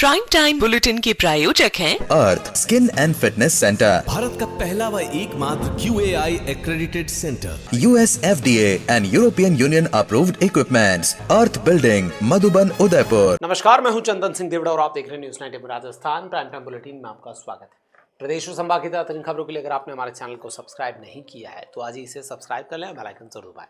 Prime time bulletin के प्रायोजक हैं Arth skin and fitness centre, Bharat का पहला व एकमात्र QAI accredited centre, US FDA and European Union approved equipments, Arth building, Madhuban, Udaipur. नमस्कार, मैं हूं चंदन सिंह देवड़ा और आप देख रहे हैं news 90 Rajasthan prime time bulletin में आपका स्वागत है। प्रदेश और संभाग की ताज़ा खबरों के लिए अगर आपने हमारे चैनल को सब्सक्राइब नहीं किया है तो आज ही इसे सब्सक्राइब कर लें, बेल आइकन जरूर दबाएं।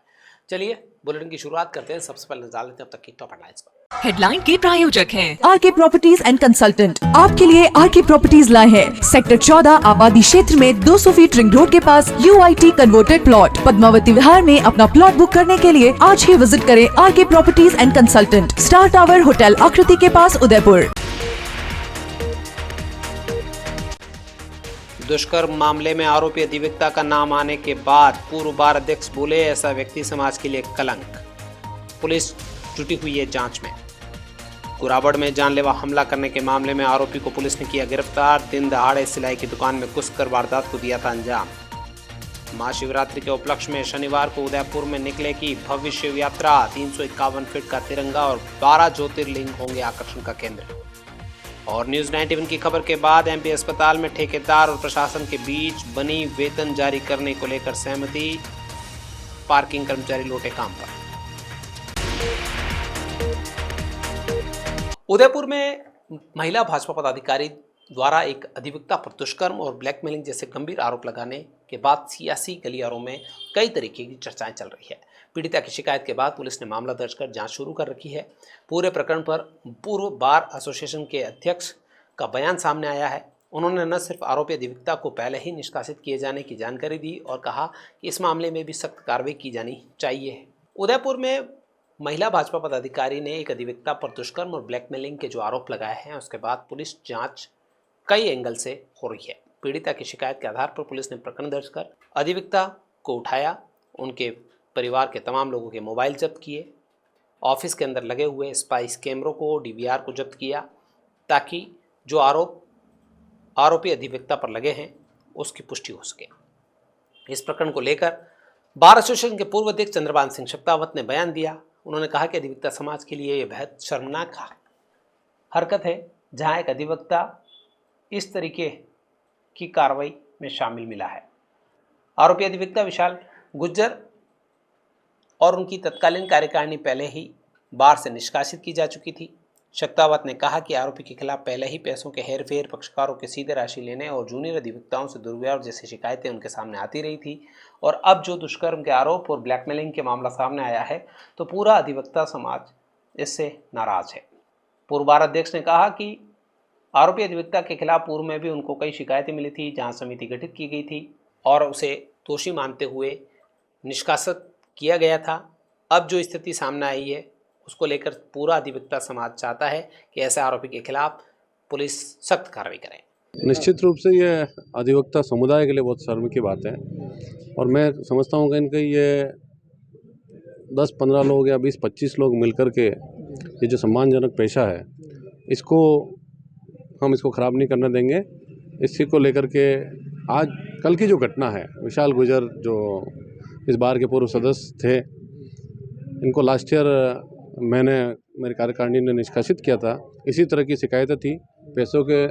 चलिए बुलेटिन की शुरुआत करते हैं। सबसे पहले नजर लेते हैं अब तक की टॉप हेडलाइंस पर। हेडलाइन के प्रायोजक हैं आरके प्रॉपर्टीज एंड कंसल्टेंट। आपके लिए आरके प्रॉपर्टीज लाए हैं सेक्टर 14 आबादी क्षेत्र में 200 फीट रिंग रोड के पास UIT converted plot Padmavati Vihar में अपना प्लॉट बुक करने के लिए आज ही विजिट करें RK properties and consultant, star tower hotel Akriti के पास, उदयपुर। दुष्कर्म मामले में आरोपी अधिवक्ता का नाम आने के बाद पूर्व बार अध्यक्ष बोले, ऐसा व्यक्ति समाज के लिए कलंक। पुलिस जुटी हुई है जांच में। कुराबड़ में जानलेवा हमला करने के मामले में आरोपी को पुलिस ने किया गिरफ्तार। दिन दहाड़े सिलाई की दुकान में घुसकर वारदात को दिया था अंजाम। महाशिवरात्रि के उपलक्ष्य में शनिवार को उदयपुर में निकलेगी भव्य शिव यात्रा। 351 फीट का तिरंगा और 12 ज्योतिर्लिंग होंगे आकर्षण का केंद्र। और न्यूज 91 की खबर के बाद MP अस्पताल में ठेकेदार और प्रशासन के बीच बनी वेतन जारी करने को लेकर सहमति। पार्किंग कर्मचारी लौटे काम पर। उदयपुर में महिला भाजपा पदाधिकारी द्वारा एक अधिवक्ता पर दुष्कर्म और ब्लैकमेलिंग जैसे गंभीर आरोप लगाने के बाद सियासी गलियारों में कई तरीके की चर्चाएं चल रही है। पीड़िता की शिकायत के बाद पुलिस ने मामला दर्ज कर जांच शुरू कर रखी है। पूरे प्रकरण पर पूर्व बार एसोसिएशन के अध्यक्ष का बयान सामने आया है। उन्होंने न सिर्फ आरोपी अधिवक्ता को पहले ही निष्कासित किए जाने की जानकारी दी और कहा कि इस मामले में भी सख्त कार्रवाई की जानी चाहिए। उदयपुर में महिला भाजपा पदाधिकारी ने एक अधिवक्ता पर दुष्कर्म और ब्लैकमेलिंग के जो आरोप लगाए हैं उसके बाद पुलिस जांच कई एंगल से हो रही है। पीड़िता की शिकायत के आधार पर पुलिस ने प्रकरण दर्ज कर अधिवक्ता को उठाया, उनके परिवार के तमाम लोगों के मोबाइल जब्त किए, ऑफिस के अंदर लगे हुए स्पाइस कैमरों को, DVR को जब्त किया ताकि जो आरोपी अधिवक्ता पर लगे हैं उसकी पुष्टि हो सके। इस प्रकरण को लेकर बार एसोसिएशन के पूर्व अध्यक्ष चंद्रभान सिंह शेखावत ने बयान दिया। उन्होंने कहा कि अधिवक्ता समाज के लिए यह बेहद शर्मनाक हरकत है जहां एक अधिवक्ता इस तरीके की कार्रवाई में शामिल मिला है। आरोपी अधिवक्ता विशाल गुज्जर और उनकी तत्कालीन कार्यकारिणी पहले ही बार से निष्कासित की जा चुकी थी। शेखावत ने कहा कि आरोपी के खिलाफ पहले ही पैसों के हेरफेर, पक्षकारों के सीधे राशि लेने और जूनियर अधिवक्ताओं से दुर्व्यवहार जैसी शिकायतें उनके सामने आती रही थी और अब जो दुष्कर्म के आरोप और ब्लैकमेलिंग के मामला सामने आया है तो पूरा अधिवक्ता समाज इससे नाराज है। पूर्व बार अध्यक्ष ने कहा कि आरोपी अधिवक्ता के खिलाफ पूर्व में भी उनको कई शिकायतें मिली थी, जांच समिति गठित की गई थी और उसे दोषी मानते हुए निष्कासित किया गया था। अब जो स्थिति सामने आई है उसको लेकर पूरा अधिवक्ता समाज चाहता है कि ऐसे आरोपी के खिलाफ पुलिस सख्त कार्रवाई करे। निश्चित रूप से ये अधिवक्ता समुदाय के लिए बहुत शर्म की बात है और मैं समझता हूँ कि इनके ये 10-15 लोग या 20-25 लोग मिलकर के ये जो सम्मानजनक पेशा है हम इसको ख़राब नहीं करने देंगे। इसी को लेकर के आज कल की जो घटना है, विशाल गुज्जर जो इस बार के पूर्व सदस्य थे, इनको लास्ट ईयर मेरी कार्यकारिणी ने निष्कासित किया था। इसी तरह की शिकायतें थी पैसों के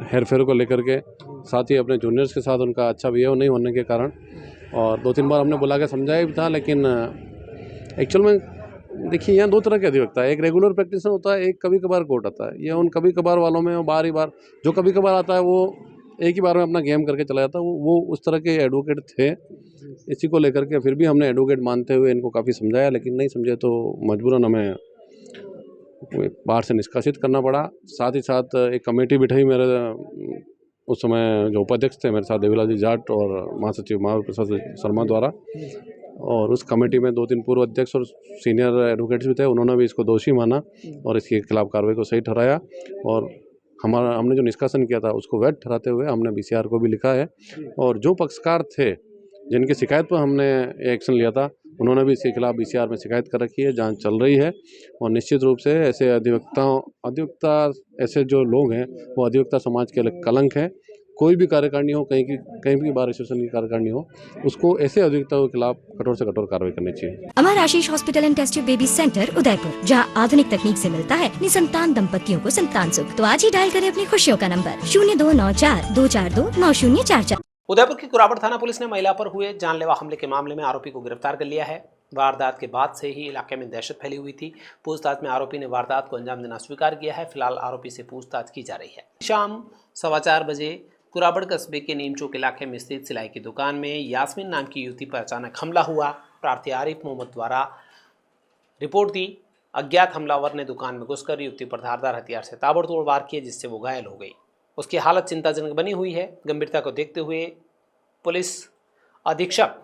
हेरफेर को लेकर के, साथ ही अपने जूनियर्स के साथ उनका अच्छा बिहेव नहीं होने के कारण, और 2-3 बार हमने बुला के समझाया भी था। लेकिन एक्चुअल में देखिए यहाँ 2 तरह के अधिवक्ता है, एक रेगुलर प्रैक्टिस होता है, एक कभी कभार कोर्ट आता है। ये उन कभी कभार वालों में बार ही बार जो कभी कभार आता है वो एक ही बार में अपना गेम करके चला जाता है, वो उस तरह के एडवोकेट थे। इसी को लेकर के फिर भी हमने एडवोकेट मानते हुए इनको काफ़ी समझाया, लेकिन नहीं समझे तो मजबूरन हमें बाहर से निष्कासित करना पड़ा। साथ ही साथ एक कमेटी बिठाई मेरे उस समय जो उपाध्यक्ष थे मेरे साथ, देवीलाल जी जाट और महासचिव महाप्रसाद शर्मा द्वारा, और उस कमेटी में 2-3 पूर्व अध्यक्ष और सीनियर एडवोकेट्स भी थे। उन्होंने भी इसको दोषी माना और इसके खिलाफ कार्रवाई को सही ठहराया और हमने जो निष्कासन किया था उसको वैध ठहराते हुए हमने BCR को भी लिखा है। और जो पक्षकार थे जिनकी शिकायत पर हमने एक्शन लिया था उन्होंने भी इसके खिलाफ BCR में शिकायत कर रखी है, जांच चल रही है। और निश्चित रूप से ऐसे अधिवक्ता ऐसे जो लोग हैं वो अधिवक्ता समाज के लिए कलंक है कोई भी कार्यकारिणी हो, कहीं भी बार एसोसिएशन की कार्यकारिणी हो, उसको ऐसे अभियुक्तों के खिलाफ कठोर से कठोर कार्रवाई करनी चाहिए। Amar Ashish hospital and test tube baby centre Udaipur, जहां आधुनिक तकनीक से मिलता है निसंतान दंपतियों को संतान सुख। तो आज ही डायल करें अपनी खुशियों का नंबर 0294-242-9044। उदयपुर की कुराबड़ थाना पुलिस ने महिला पर हुए जानलेवा हमले के मामले में आरोपी को गिरफ्तार कर लिया है। वारदात के बाद से ही इलाके में दहशत फैली हुई थी। पूछताछ में आरोपी ने वारदात को अंजाम देना स्वीकार किया है। फिलहाल आरोपी से पूछताछ की जा रही है। शाम 4:15 बजे कुराबड़ कस्बे के नीम चौक इलाके में स्थित सिलाई की दुकान में यास्मीन नाम की युवती पर अचानक हमला हुआ। प्रार्थी आरिफ मोहम्मद द्वारा रिपोर्ट दी। अज्ञात हमलावर ने दुकान में घुसकर युवती पर धारदार हथियार से ताबड़तोड़ वार किए, जिससे वो घायल हो गई। उसकी हालत चिंताजनक बनी हुई है। गंभीरता को देखते हुए पुलिस अधीक्षक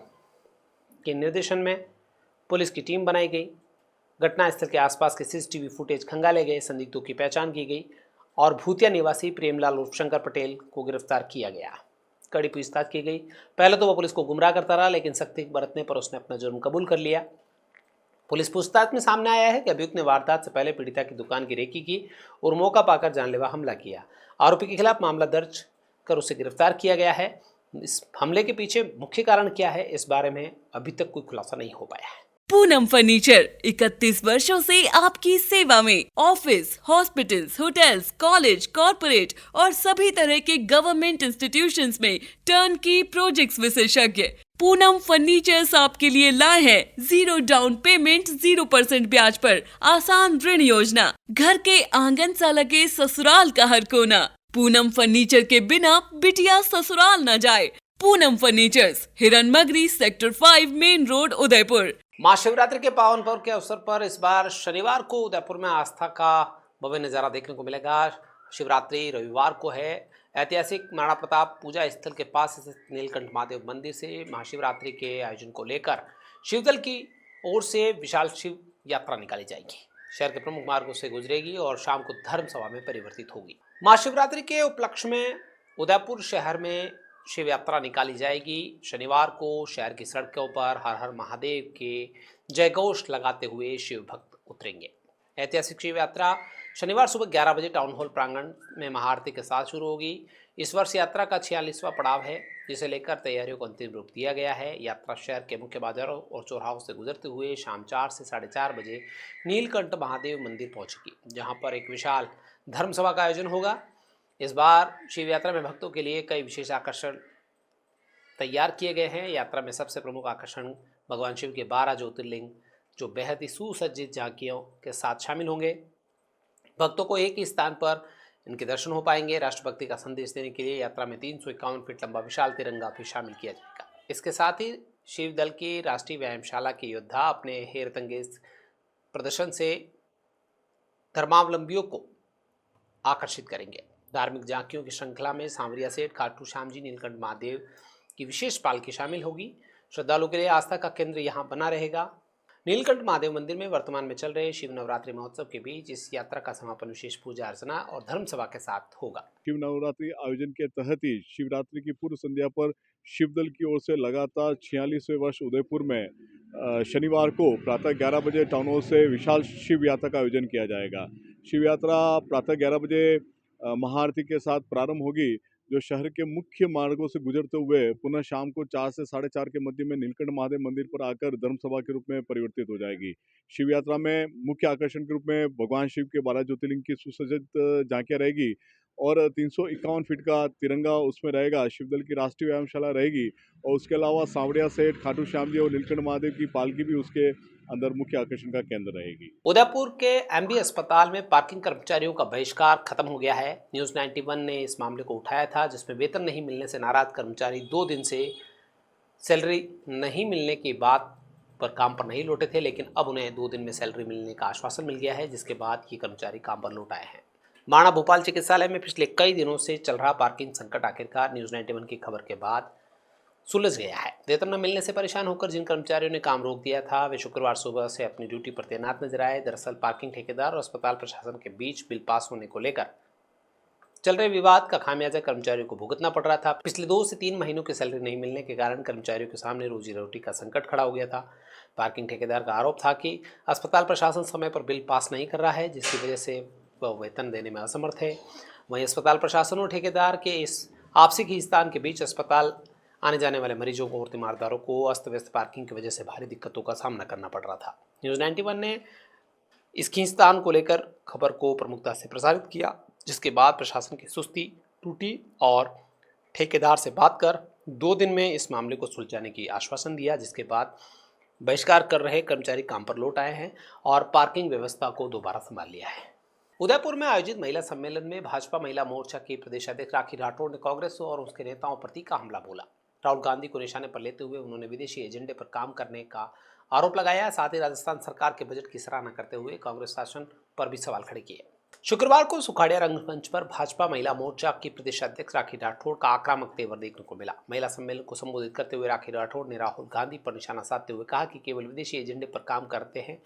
के निर्देशन में पुलिस की टीम बनाई गई। घटनास्थल के आसपास के सीसीटीवी फुटेज खंगाले गए। संदिग्धों की पहचान की गई और भूतिया निवासी प्रेमलाल उर्फ शंकर पटेल को गिरफ्तार किया गया। कड़ी पूछताछ की गई। पहले तो वह पुलिस को गुमराह करता रहा, लेकिन सख्ती बरतने पर उसने अपना जुर्म कबूल कर लिया। पुलिस पूछताछ में सामने आया है कि अभियुक्त ने वारदात से पहले पीड़िता की दुकान की रेकी की और मौका पाकर जानलेवा हमला किया। आरोपी के खिलाफ मामला दर्ज कर उसे गिरफ्तार किया गया है। इस हमले के पीछे मुख्य कारण क्या है, इस बारे में अभी तक कोई खुलासा नहीं हो पाया है। पूनम फर्नीचर 31 वर्षों से आपकी सेवा में। Office, hospitals, hotels, college, corporate और सभी तरह के गवर्नमेंट इंस्टीट्यूशंस में टर्नकी प्रोजेक्ट्स विशेषज्ञ पूनम फर्नीचर्स आपके लिए लाए हैं 0 डाउन पेमेंट 0% ब्याज पर आसान ऋण योजना। घर के आंगन सा लगे ससुराल का हर कोना। पूनम फर्नीचर के बिना बिटिया ससुराल न जाए। पूनम फर्नीचर्स, हिरन मगरी, sector 5, main road, Udaipur. Mahashivratri के पावन पर्व के अवसर पर इस बार शनिवार को उदयपुर में आस्था का भव्य नज़ारा देखने को मिलेगा। शिवरात्रि रविवार को है। ऐतिहासिक महाराणा प्रताप पूजा स्थल के पास स्थित नीलकंठ महादेव मंदिर से महाशिवरात्रि के आयोजन को लेकर शिवदल की ओर से विशाल शिव यात्रा निकाली जाएगी। शहर के प्रमुख मार्गों से गुजरेगी और शाम को धर्म सभा में परिवर्तित होगी। महाशिवरात्रि के उपलक्ष्य में उदयपुर शहर में शिव यात्रा निकाली जाएगी। शनिवार को शहर की सड़कों पर हर हर महादेव के जयघोष लगाते हुए शिव भक्त उतरेंगे। ऐतिहासिक शिव यात्रा शनिवार सुबह 11 बजे टाउन हॉल प्रांगण में महाआरती के साथ शुरू होगी। इस वर्ष यात्रा का 46वां पड़ाव है, जिसे लेकर तैयारियों को अंतिम रूप दिया गया है। यात्रा शहर के मुख्य बाजारों और चौराहों से गुजरते हुए शाम 4 से 4:30 बजे नीलकंठ महादेव मंदिर पहुंचेगी, जहां पर एक विशाल धर्म सभा का आयोजन होगा। इस बार शिव यात्रा में भक्तों के लिए कई विशेष आकर्षण तैयार किए गए हैं। यात्रा में सबसे प्रमुख आकर्षण भगवान शिव के 12 ज्योतिर्लिंग, जो बेहद ही सुसज्जित झांकियों के साथ शामिल होंगे। भक्तों को एक ही स्थान पर इनके दर्शन हो पाएंगे। राष्ट्रभक्ति का संदेश देने के लिए यात्रा में 351 फीट लंबा विशाल तिरंगा भी शामिल किया जाएगा। इसके साथ ही शिव दल की राष्ट्रीय व्यायामशाला के योद्धा अपने हेरतंगेज प्रदर्शन से धर्मावलंबियों को आकर्षित करेंगे। धार्मिक झांकियों की श्रृंखला में सांवरिया सेठ, खाटू श्याम जी, नीलकंठ महादेव की विशेष पालकी शामिल होगी। श्रद्धालुओं के लिए आस्था का केंद्र यहां बना रहेगा। नीलकंठ महादेव मंदिर में वर्तमान में चल रहे शिव नवरात्रि महोत्सव के बीच इस यात्रा का समापन विशेष पूजा अर्चना और धर्म सभा के साथ होगा। शिव नवरात्रि आयोजन के तहत ही शिवरात्रि की पूर्व संध्या पर शिवदल की ओर से लगातार 46वें वर्ष उदयपुर में शनिवार को प्रातः 11 बजे टाउन हॉल से विशाल शिव यात्रा का आयोजन किया जाएगा। शिव यात्रा प्रातः 11 बजे महाआरती के साथ प्रारंभ होगी, जो शहर के मुख्य मार्गों से गुजरते हुए पुनः शाम को 4 से 4:30 के मध्य में नीलकंठ महादेव मंदिर पर आकर धर्मसभा के रूप में परिवर्तित हो जाएगी। शिव यात्रा में मुख्य आकर्षण के रूप में भगवान शिव के 12 ज्योतिर्लिंग की सुसज्जित झांकियां रहेगी और 351 फीट का तिरंगा उसमें रहेगा। शिवदल की राष्ट्रीय व्यायामशाला रहेगी और उसके अलावा सांवरिया सेठ, खाटू श्याम जी और नीलकंठ महादेव की पालकी भी उसके अंदर मुख्य आकर्षण का केंद्र रहेगी। उदयपुर के एमबी अस्पताल में पार्किंग कर्मचारियों का बहिष्कार खत्म हो गया है। न्यूज़ 91 ने इस मामले को उठाया था, जिसमें वेतन नहीं मिलने से नाराज कर्मचारी 2 दिन से सैलरी नहीं मिलने की बात पर काम पर नहीं लौटे थे, लेकिन अब उन्हें 2 दिन में सैलरी मिलने का आश्वासन मिल गया है, जिसके बाद ये कर्मचारी काम पर लौट आए हैं। माणा भोपाल चिकित्सालय में पिछले कई दिनों से चल रहा पार्किंग संकट आखिरकार न्यूज़ 91 की खबर के बाद सुलझ गया है। वेतन न मिलने से परेशान होकर जिन कर्मचारियों ने काम रोक दिया था, वे शुक्रवार सुबह से अपनी ड्यूटी पर तैनात नजर आए। दरअसल पार्किंग ठेकेदार और अस्पताल प्रशासन के बीच बिल पास होने को लेकर चल रहे विवाद का खामियाजा कर्मचारियों को भुगतना पड़ रहा था। पिछले 2 से 3 महीनों की सैलरी नहीं मिलने के कारण कर्मचारियों के सामने रोजी रोटी का संकट खड़ा हो गया था। पार्किंग ठेकेदार का आरोप था कि अस्पताल प्रशासन समय पर बिल पास नहीं कर रहा है, जिसकी वजह से वह वेतन देने में असमर्थ है। वहीं अस्पताल प्रशासन और ठेकेदार के इस आपसी खींचतान के बीच अस्पताल आने जाने वाले मरीजों को और तीमारदारों को अस्त व्यस्त पार्किंग की वजह से भारी दिक्कतों का सामना करना पड़ रहा था। न्यूज़ 91 ने इस खींचतान को लेकर खबर को प्रमुखता से प्रसारित किया, जिसके बाद प्रशासन की सुस्ती टूटी और ठेकेदार से बात कर 2 दिन में इस मामले को सुलझाने की आश्वासन दिया, जिसके बाद बहिष्कार कर रहे कर्मचारी काम पर लौट आए हैं और पार्किंग व्यवस्था को दोबारा संभाल लिया है। उदयपुर में आयोजित महिला सम्मेलन में भाजपा महिला मोर्चा की प्रदेशाध्यक्ष राखी राठौड़ ने कांग्रेस और उसके नेताओं पर तीखा हमला बोला। राहुल गांधी को निशाने पर लेते हुए उन्होंने विदेशी एजेंडे पर काम करने का आरोप लगाया। साथ ही राजस्थान सरकार के बजट की सराहना करते हुए कांग्रेस शासन पर भी सवाल खड़े किए। शुक्रवार को सुखाड़िया रंगमंच पर भाजपा महिला मोर्चा की प्रदेशाध्यक्ष राखी राठौड़ का आक्रामक तेवर देखने को मिला। महिला सम्मेलन को संबोधित करते हुए राखी राठौड़ ने राहुल गांधी पर निशाना साधते हुए कहा कि केवल विदेशी एजेंडे पर काम करते हैं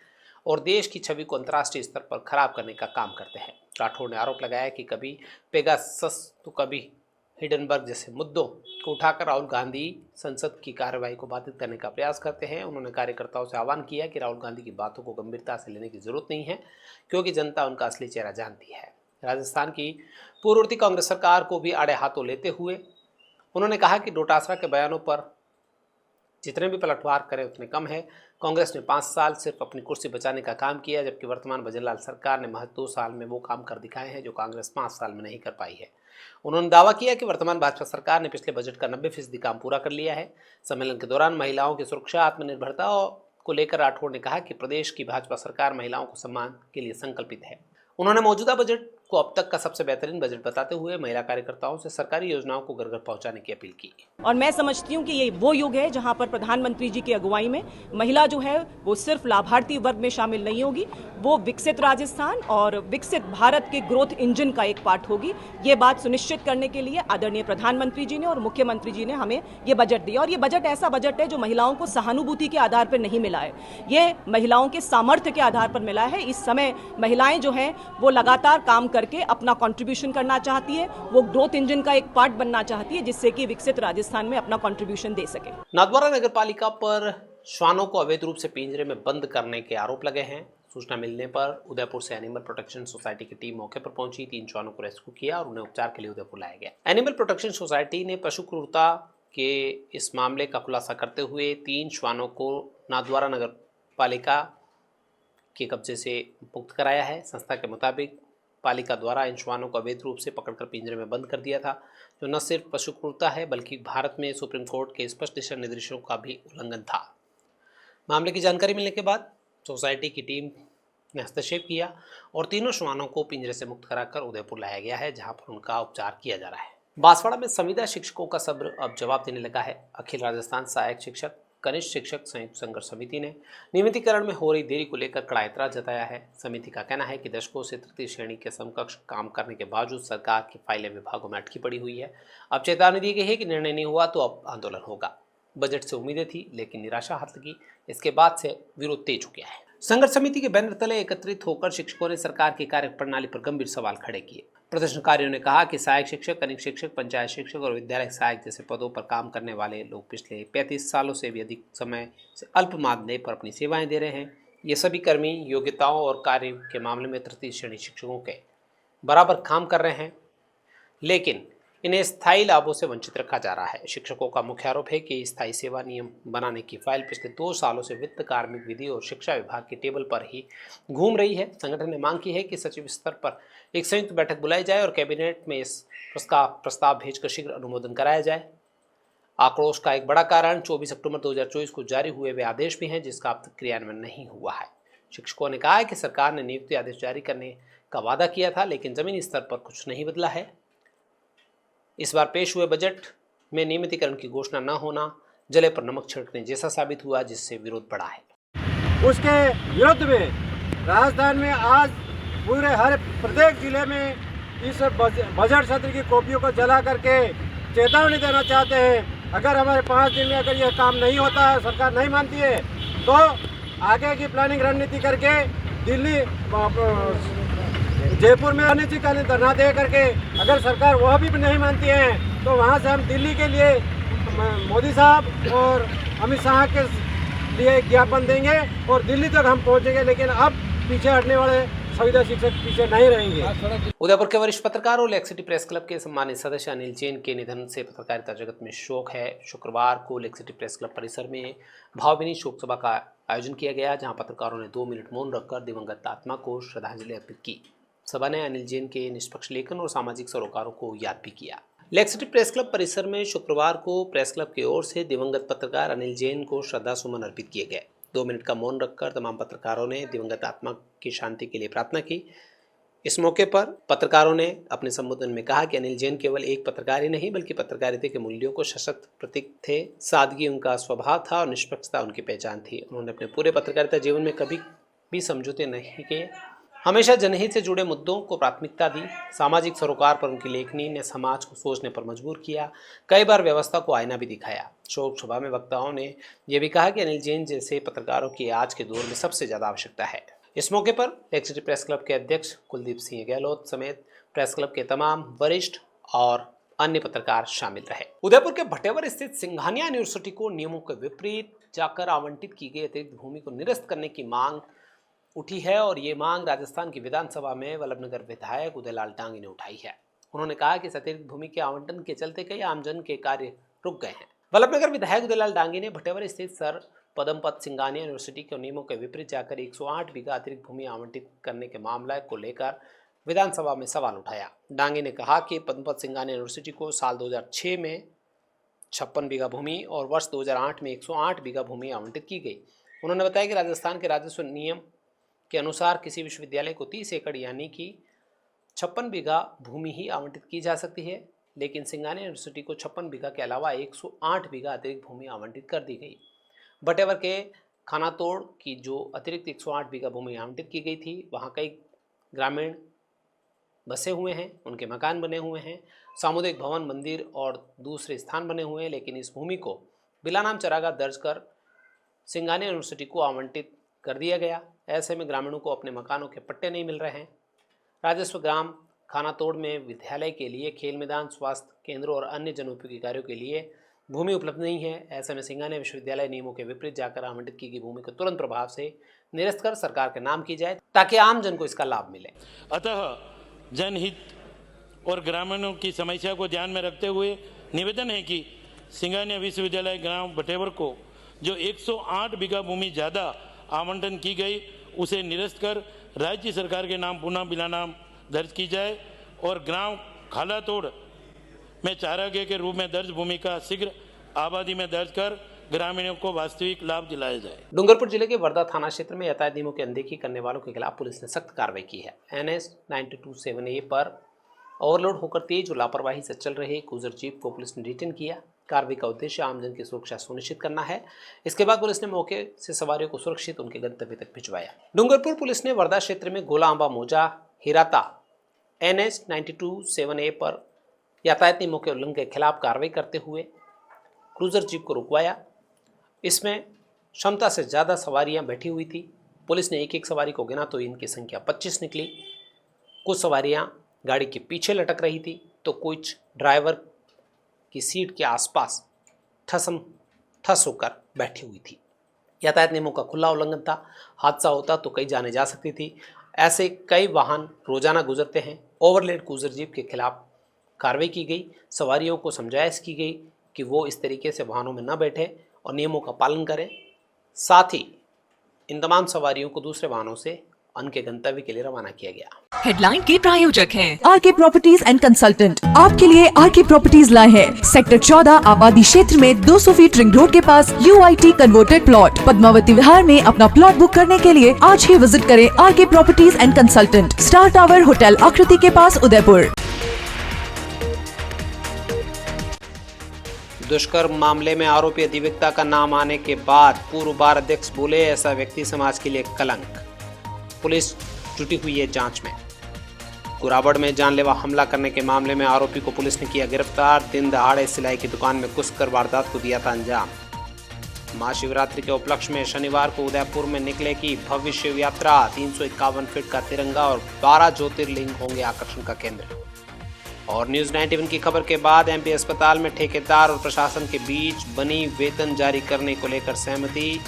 और देश की छवि को अंतर्राष्ट्रीय स्तर पर खराब करने का काम करते हैं। राठौड़ ने आरोप लगाया कि कभी पेगासस तो कभी हिडनबर्ग जैसे मुद्दों को उठाकर राहुल गांधी संसद की कार्रवाई को बाधित करने का प्रयास करते हैं। उन्होंने कार्यकर्ताओं से आह्वान किया कि राहुल गांधी की बातों को गंभीरता से लेने की जरूरत नहीं है, क्योंकि जनता उनका असली चेहरा जानती है। राजस्थान की पूर्ववर्ती कांग्रेस सरकार को भी आड़े हाथों लेते हुए उन्होंने कहा कि डोटासरा के बयानों पर जितने भी पलटवार करें उतने कम है। कांग्रेस ने 5 साल सिर्फ अपनी कुर्सी बचाने का काम किया, जबकि वर्तमान भजनलाल सरकार ने महज 2 साल में वो काम कर दिखाए हैं जो कांग्रेस 5 साल में नहीं कर पाई है। उन्होंने दावा किया कि वर्तमान भाजपा सरकार ने पिछले बजट का 90% काम पूरा कर लिया है। सम्मेलन के दौरान महिलाओं की सुरक्षा, आत्मनिर्भरता को लेकर राठौड़ ने कहा कि प्रदेश की भाजपा सरकार महिलाओं को सम्मान के लिए संकल्पित है। उन्होंने मौजूदा बजट को अब तक का सबसे बेहतरीन बजट बताते हुए महिला कार्यकर्ताओं से सरकारी योजनाओं को घर घर पहुंचाने की अपील की। और मैं समझती हूँ कि ये वो युग है जहाँ पर प्रधानमंत्री जी की अगुवाई में महिला जो है वो सिर्फ लाभार्थी वर्ग में शामिल नहीं होगी, वो विकसित राजस्थान और विकसित भारत के ग्रोथ इंजन का एक पार्ट होगी। ये बात सुनिश्चित करने के लिए आदरणीय प्रधानमंत्री जी ने और मुख्यमंत्री जी ने हमें ये बजट दिया, और ये बजट ऐसा बजट है जो महिलाओं को सहानुभूति के आधार पर नहीं मिला है, ये महिलाओं के सामर्थ्य के आधार पर मिला है। इस समय महिलाएं जो हैं वो लगातार काम करके अपना कंट्रीब्यूशन करना चाहती है, वो ग्रोथ इंजन का एक पार्ट बनना चाहती है, जिससे कि विकसित राजस्थान में अपना कंट्रीब्यूशन दे सके। नाथद्वारा नगर पालिका पर श्वानों को अवैध रूप से पिंजरे में बंद करने के आरोप लगे हैं। सूचना मिलने पर उदयपुर से एनिमल प्रोटेक्शन सोसाइटी की टीम मौके पर पहुंची, 3 श्वानों को रेस्क्यू किया और उन्हें उपचार के लिए उदयपुर लाया गया। एनिमल प्रोटेक्शन सोसाइटी ने पशु क्रूरता के इस मामले का खुलासा करते हुए 3 श्वानों को नाथद्वारा नगर पालिका के कब्जे से मुक्त कराया है। संस्था के मुताबिक पालिका द्वारा इन श्वानों को अवैध रूप से पकड़कर पिंजरे में बंद कर दिया था, जो न सिर्फ पशु क्रूरता है बल्कि भारत में सुप्रीम कोर्ट के स्पष्ट दिशा निर्देशों का भी उल्लंघन था। मामले की जानकारी मिलने के बाद सोसाइटी की टीम ने हस्तक्षेप किया और तीनों श्वानों को पिंजरे से मुक्त कराकर उदयपुर लाया गया है, जहां पर उनका उपचार किया जा रहा है। बांसवाड़ा में संविदा शिक्षकों का सब्र अब जवाब देने लगा है। अखिल राजस्थान सहायक शिक्षक कनिष्ठ शिक्षक संयुक्त संघर्ष समिति ने नियमितीकरण में हो रही देरी को लेकर कड़ा एतराज जताया है। समिति का कहना है कि दशकों से तृतीय श्रेणी के समकक्ष काम करने के बावजूद सरकार की फाइलें विभागों में अटकी पड़ी हुई है। अब चेतावनी दी गई है कि निर्णय नहीं हुआ तो अब आंदोलन होगा। बजट से उम्मीदें थी लेकिन निराशा हाथ लगी, इसके बाद से विरोध तेज हो गया है। संघर्ष समिति के बैनर तले एकत्रित होकर शिक्षकों ने सरकार की कार्यप्रणाली पर गंभीर सवाल खड़े किए। प्रदर्शनकारियों ने कहा कि सहायक शिक्षक, कनिष्ठ शिक्षक, पंचायत शिक्षक और विद्यालय सहायक जैसे पदों पर काम करने वाले लोग पिछले 35 सालों से भी अधिक समय से अल्प मानदेय पर अपनी सेवाएं दे रहे हैं। ये सभी कर्मी योग्यताओं और कार्य के मामले में तृतीय श्रेणी शिक्षकों के बराबर काम कर रहे हैं, लेकिन इन्हें स्थायी लाभों से वंचित रखा जा रहा है। शिक्षकों का मुख्य आरोप है कि स्थायी सेवा नियम बनाने की फाइल पिछले 2 सालों से वित्त, कार्मिक, विधि और शिक्षा विभाग की टेबल पर ही घूम रही है। संगठन ने मांग की है कि सचिव स्तर पर एक संयुक्त बैठक बुलाई जाए और कैबिनेट में इस प्रस्ताव भेजकर शीघ्र अनुमोदन कराया जाए। आक्रोश का एक बड़ा कारण 24 अक्टूबर 2024 को जारी हुए वे आदेश भी हैं, जिसका अब तक क्रियान्वयन नहीं हुआ है। शिक्षकों ने कहा है कि सरकार ने नियुक्ति आदेश जारी करने का वादा किया था, लेकिन जमीनी स्तर पर कुछ नहीं बदला है। इस बार पेश हुए बजट में नियमितीकरण की घोषणा न होना जले पर नमक छिड़कने जैसा साबित हुआ, जिससे विरोध बढ़ा है। उसके विरुद्ध में राजस्थान में आज पूरे हर प्रत्येक जिले में इस बजट सत्र की कॉपियों को जला करके चेतावनी देना चाहते हैं। अगर हमारे 5 दिन में अगर यह काम नहीं होता है, सरकार नहीं मानती है, तो आगे की प्लानिंग रणनीति करके दिल्ली जयपुर में अनिश्चितकालीन धरना दे करके अगर सरकार वह भी नहीं मानती है तो वहाँ से हम दिल्ली के लिए मोदी साहब और अमित शाह के लिए ज्ञापन देंगे और दिल्ली तक हम पहुँचेंगे। लेकिन अब पीछे हटने वाले संविदा शिक्षक पीछे नहीं रहेंगे। उदयपुर के वरिष्ठ पत्रकार और लेक सिटी प्रेस क्लब के सम्मानित सदस्य अनिल जैन के निधन से पत्रकारिता जगत में शोक है। शुक्रवार को लेक सिटी प्रेस क्लब परिसर में भावभीनी शोक सभा का आयोजन किया गया, जहां पत्रकारों ने 2 मिनट मौन रखकर दिवंगत आत्मा को श्रद्धांजलि अर्पित की। सभा ने अनिल जैन के निष्पक्ष लेखन और सामाजिक सरोकारों को याद भी किया। लेक सिटी प्रेस क्लब परिसर में शुक्रवार को प्रेस क्लब की ओर से दिवंगत पत्रकार अनिल जैन को श्रद्धा सुमन अर्पित किए गए। 2 मिनट का मौन रखकर तमाम पत्रकारों ने दिवंगत आत्मा की शांति के लिए प्रार्थना की। इस मौके पर पत्रकारों ने अपने संबोधन में कहा कि अनिल जैन केवल एक पत्रकार ही नहीं बल्कि पत्रकारिता के मूल्यों को सशक्त प्रतीक थे। सादगी उनका स्वभाव था और निष्पक्षता उनकी पहचान थी। उन्होंने अपने पूरे पत्रकारिता जीवन में कभी भी समझौते नहीं किए, हमेशा जनहित से जुड़े मुद्दों को प्राथमिकता दी। सामाजिक सरोकार पर उनकी लेखनी ने समाज को सोचने पर मजबूर किया, कई बार व्यवस्था को आईना भी दिखाया। शोक सभा में वक्ताओं ने यह भी कहा कि अनिल जैन जैसे पत्रकारों की आज के दौर में सबसे ज्यादा आवश्यकता है। इस मौके पर लेक सिटी प्रेस क्लब के अध्यक्ष कुलदीप सिंह गहलोत समेत प्रेस क्लब के तमाम वरिष्ठ और अन्य पत्रकार शामिल रहे। उदयपुर के भटेवर स्थित सिंघानिया यूनिवर्सिटी को नियमों के विपरीत जाकर आवंटित की गई अतिरिक्त भूमि को निरस्त करने की मांग उठी है और ये मांग राजस्थान की विधानसभा में वल्लभनगर विधायक उदयलाल डांगी ने उठाई है। उन्होंने कहा कि अतिरिक्त भूमि के आवंटन के चलते कई आमजन के कार्य रुक गए हैं। वल्लभनगर विधायक उदयलाल डांगी ने भटेवर स्थित सर पदमपत सिंघानिया यूनिवर्सिटी के नियमों के विपरीत जाकर 108 बीघा अतिरिक्त भूमि आवंटित करने के मामले को लेकर विधानसभा में सवाल उठाया। डांगी ने कहा कि पदमपत सिंघानिया यूनिवर्सिटी को साल 2006 में 56 बीघा भूमि और वर्ष 2008 में 108 बीघा भूमि आवंटित की गई। उन्होंने बताया कि राजस्थान के राजस्व नियम के अनुसार किसी विश्वविद्यालय को 30 एकड़ यानी कि 56 बीघा भूमि ही आवंटित की जा सकती है, लेकिन सिंघानिया यूनिवर्सिटी को 56 बीघा के अलावा 108 बीघा अतिरिक्त भूमि आवंटित कर दी गई। भटेवर के खानातोड़ की जो अतिरिक्त 108 बीघा भूमि आवंटित की गई थी, वहाँ कई ग्रामीण बसे हुए हैं, उनके मकान बने हुए हैं, सामुदायिक भवन, मंदिर और दूसरे स्थान बने हुए हैं, लेकिन इस भूमि को बिला नाम चरागाह दर्ज कर सिंघानिया यूनिवर्सिटी को आवंटित कर दिया गया। ऐसे में ग्रामीणों को अपने मकानों के पट्टे नहीं मिल रहे हैं। राजस्व ग्राम खानातोड़ में विद्यालय के लिए खेल मैदान, स्वास्थ्य केंद्र और अन्य जनोपयोगी कार्यों के लिए भूमि उपलब्ध नहीं है। ऐसे में सिंघानिया विश्वविद्यालय नियमों के विपरीत जाकर आवंटित की गई भूमि को तुरंत प्रभाव से निरस्त कर सरकार के नाम की जाए ताकि आम जन को इसका लाभ मिले। अतः जनहित और ग्रामीणों की समस्या को ध्यान में रखते हुए निवेदन है कि सिंघानिया विश्वविद्यालय ग्राम भटेवर को जो 108 बीघा भूमि ज़्यादा आवंटन की गई उसे निरस्त कर राज्य सरकार के नाम पुनः बिला नाम दर्ज की जाए और ग्राम खालातोड़ में चारागाह के रूप में दर्ज भूमि का शीघ्र आबादी में दर्ज कर ग्रामीणों को वास्तविक लाभ दिलाया जाए। डूंगरपुर जिले के वर्धा थाना क्षेत्र में यातायात नियमों की अनदेखी करने वालों के खिलाफ पुलिस ने सख्त कार्रवाई की है। NS 9227A पर ओवरलोड होकर तेज और लापरवाही से चल रहे क्रूजर जीप को पुलिस ने डिटेन किया। कार्रवाई का उद्देश्य आमजन की सुरक्षा सुनिश्चित करना है। इसके बाद पुलिस ने मौके से सवारियों को सुरक्षित उनके गंतव्य तक भिजवाया। डूंगरपुर पुलिस ने वर्धा क्षेत्र में गोला आंबा मोजा हिराता NS 9227A पर यातायात नियमों के उल्लंघन के खिलाफ कार्रवाई करते हुए क्रूजर जीप को रुकवाया। इसमें क्षमता से ज़्यादा सवारियां बैठी हुई थी। पुलिस ने एक एक सवारी को गिना तो इनकी संख्या 25 निकली। कुछ सवारियां गाड़ी के पीछे लटक रही थी तो कुछ ड्राइवर की सीट के आसपास ठस होकर बैठी हुई थी। यातायात नियमों का खुला उल्लंघन था। हादसा होता तो कई जाने जा सकती थी। ऐसे कई वाहन रोजाना गुजरते हैं। ओवरलोड क्रूजर जीप के खिलाफ कार्रवाई की गई। सवारियों को समझाइश की गई कि वो इस तरीके से वाहनों में न बैठे और नियमों का पालन करें। साथ ही इन तमाम सवारियों को दूसरे वाहनों से उनके गंतव्य के लिए रवाना किया गया। हेडलाइन के प्रायोजक हैं आरके प्रॉपर्टीज एंड कंसल्टेंट। आपके लिए आरके प्रॉपर्टीज लाए हैं सेक्टर 14 आबादी क्षेत्र में 200 फीट रिंग रोड के पास UIT converted plot. Padmavati Vihar में अपना प्लॉट बुक करने के लिए आज ही विजिट करें RK properties and consultant, star tower hotel Akriti के पास, उदयपुर। दुष्कर्म मामले में आरोपी अधिवक्ता का नाम आने के बाद पूर्व बार अध्यक्ष बोले, ऐसा व्यक्ति समाज के लिए कलंक। पुलिस जुटी हुई है जांच में। कुराबड़ में जानलेवा हमला करने के मामले में आरोपी को पुलिस ने किया गिरफ्तार। दिन दहाड़े सिलाई की दुकान में घुसकर वारदात को दिया था अंजाम। महाशिवरात्रि के उपलक्ष्य में शनिवार को उदयपुर में निकलेगी भव्य शिव यात्रा। 351 फीट का तिरंगा और 12 ज्योतिर्लिंग होंगे आकर्षण का केंद्र। और न्यूज़ 91 की खबर के बाद MP अस्पताल में ठेकेदार और प्रशासन के बीच बनी वेतन जारी करने को लेकर सहमति।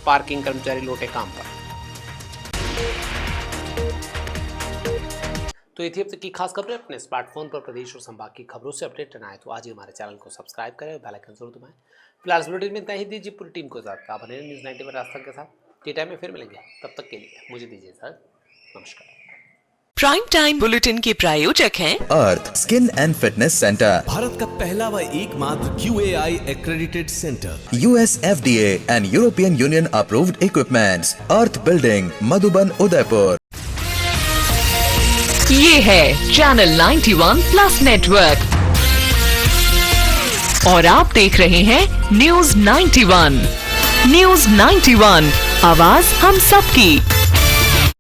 पार्किंग कर्मचारी लौटे काम पर। तो ये थी अब तक की खास खबरें। अपने स्मार्टफोन पर प्रदेश और संभाग की खबरों से अपडेट रहना है तो आज ही हमारे चैनल को सब्सक्राइब करें और बेल आइकन जरूर दबाएं। फिलहाल इस बुलेटिन में इतना ही दीजिए पूरी टीम को साथ आप बने न्यूज़ 90 में राजस्थान के साथ टी टाइम में फिर मिलेंगे। तब तक के लिए मुझे दीजिए सर, नमस्कार। प्राइम टाइम बुलेटिन के प्रायोजक हैं Arth skin and fitness centre, Bharat का पहला व एकमात्र QAI accredited centre, US FDA and European Union approved equipments, Arth building, Madhuban, Udaipur. ये है चैनल 91 प्लस नेटवर्क और आप देख रहे हैं न्यूज़ 91। न्यूज़ 91, आवाज हम सबकी।